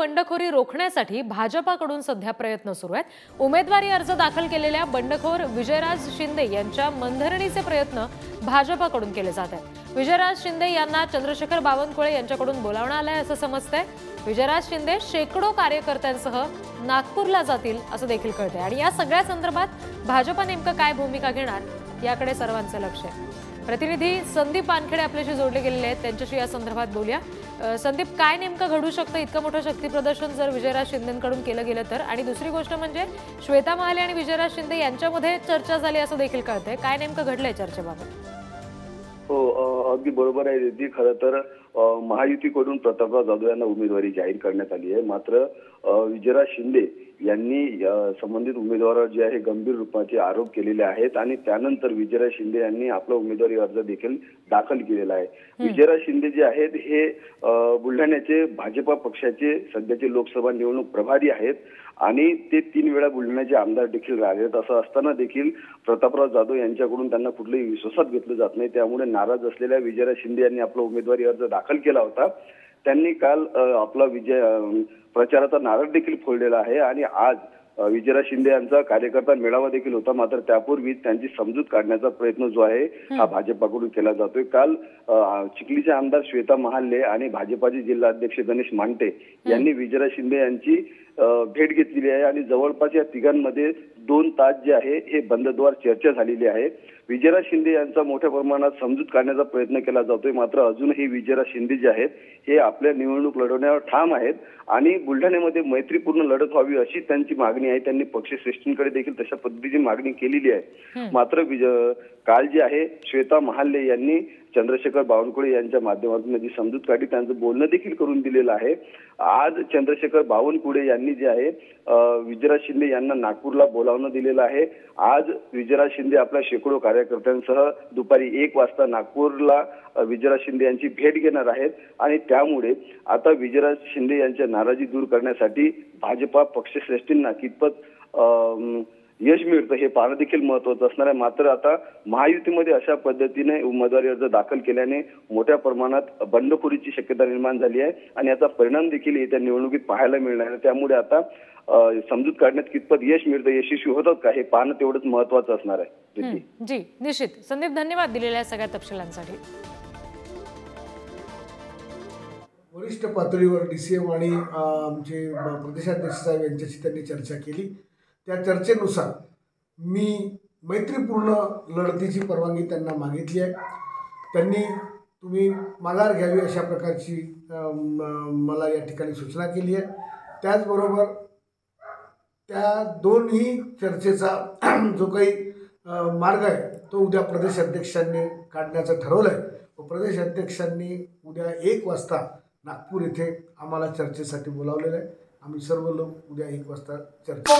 बंडखोरी रोखण्यासाठी भाजपाकडून सध्या प्रयत्न सुरू आहेत। उमेदवारी अर्ज दाखल केलेल्या बंडखोर विजयराज शिंदे यांच्या मनधरणीचे प्रयत्न भाजपाकडून केले जात आहेत। विजयराज शिंदे यांना चंद्रशेखर बावनकुळे यांच्याकडून बोलावण्यात आलंय असं समजतंय। विजयराज शिंदे शेकडो कार्यकर्त्यांसह नागपूरला जातील असं देखील कळतंय आणि या सगळ्या संदर्भात भाजपा नेमकं काय भूमिका घेणार याकडे सर्वांचं लक्ष आहे। प्रतिनिधी संदीप वानखेडे आपल्याशी जोडले गेलेले आहेत, त्यांच्याशी या संदर्भात बोलूया। संदीप, काय नेमकं घडू शकतं इतकं मोठं शक्ती प्रदर्शन जर विजयराज शिंदेंकडून केलं गेलं तर? आणि दुसरी गोष्ट म्हणजे श्वेता महाले आणि विजयराज शिंदे यांच्यामध्ये चर्चा झाली असं देखील कळतंय, काय नेमकं घडलंय चर्चेबाबत? हो, अगदी बरोबर आहे रिद्धी। खरं तर महायुतीकडून प्रतापराव जाधव यांना उमेदवारी जाहीर करण्यात आली आहे, मात्र विजयराज शिंदे यांनी संबंधित उमेदवारावर जे आहे गंभीर रूपाचे आरोप केलेले आहेत आणि त्यानंतर विजयराज शिंदे यांनी आपला उमेदवारी अर्ज देखील दाखल केलेला आहे। विजयराज शिंदे जे आहेत हे बुलढाण्याचे भाजपा पक्षाचे सध्याचे लोकसभा निवडणूक प्रभारी आहेत आणि ते 3 वेळा बुलढाण्याचे आमदार देखील राहिलेत। असं असताना देखील प्रतापराव जाधव यांच्याकडून त्यांना कुठलंही विश्वासात घेतलं जात नाही, त्यामुळे नाराज असलेल्या विजयराज शिंदे यांनी आपला उमेदवारी अर्ज दाखल केला होता। त्यांनी काल आपला प्रचाराचा नारळ देखील फोडलेला आहे आणि आज विजयराज शिंदे यांचा कार्यकर्ता मेळावा देखील होता, मात्र त्यापूर्वी त्यांची समजूत काढण्याचा प्रयत्न जो आहे हा भाजपाकडून केला जातोय। काल चिखलीचे आमदार श्वेता महाले आणि भाजपाचे जिल्हा अध्यक्ष गणेश मांटे यांनी विजयराज शिंदे यांची भेट घेतलेली आहे आणि जवळपास या तिघांमध्ये 2 तास जे आहे हे बंदद्वार चर्चा झालेली आहे। विजयराज शिंदे यांचा मोठ्या प्रमाणात समजूत काढण्याचा प्रयत्न केला जातोय, मात्र अजूनही विजयराज शिंदे जे आहेत हे आपल्या निवडणूक लढवण्यावर ठाम आहेत आणि बुलढाण्यामध्ये मैत्रीपूर्ण लढत व्हावी अशी त्यांची मागणी आहे। त्यांनी पक्षश्रेष्ठींकडे देखील तशा पद्धतीची मागणी केलेली आहे। मात्र काल जे आहे श्वेता महाले यांनी चंद्रशेखर बावनकुळे यांच्या माध्यमातून जी समजूत काढली, त्यांचं बोलणं देखील करून दिलेलं आहे। आज चंद्रशेखर बावनकुळे यांनी जे आहे विजयराज शिंदे यांना नागपूरला बोलावणं दिलेलं आहे। आज विजयराज शिंदे आपल्या शेकडो कार्यकर्त्यांसह दुपारी 1 वाजता नागपूरला विजयराज शिंदे यांची भेट घेणार आहेत आणि त्यामुळे आता विजयराज शिंदे यांच्या नाराजी दूर करण्यासाठी भाजपा पक्षश्रेष्ठींना कितपत यश मिळतं हे पाहणं देखील महत्वाचं असणार आहे। मात्र आता महायुतीमध्ये अशा पद्धतीने उमेदवारी अर्ज दाखल केल्याने मोठ्या प्रमाणात बंडखोरीची शक्यता निर्माण झाली आहे आणि याचा परिणाम देखील येत्या निवडणुकीत पाहायला मिळणार आहे। त्यामुळे आता समजूत काढण्यात कितपत यश मिळतं, यशस्वी होतात का हे पाहणं तेवढंच महत्वाचं असणार आहे। जी निश्चित। संदीप, धन्यवाद दिलेल्या सगळ्या तपशिलांसाठी। वरिष्ठ पातळीवर DCM आणि आमचे प्रदेशाध्यक्ष साहेब यांच्याशी त्यांनी चर्चा केली। त्या चर्चेनुसार मी मैत्रीपूर्ण लढतीची परवानगी त्यांना मागितली आहे। त्यांनी तुम्ही माघार घ्यावी अशा प्रकारची मला या ठिकाणी सूचना केली आहे। त्याचबरोबर त्या दोन्ही चर्चेचा जो काही मार्ग आहे तो उद्या प्रदेशाध्यक्षांनी काढण्याचं ठरवलं आहे। प्रदेशाध्यक्षांनी उद्या 1 वाजता नागपूर येथे आम्हाला चर्चेसाठी बोलावलेलं आहे। आम्ही सर्व लोक उद्या 1 वाजता चर्चा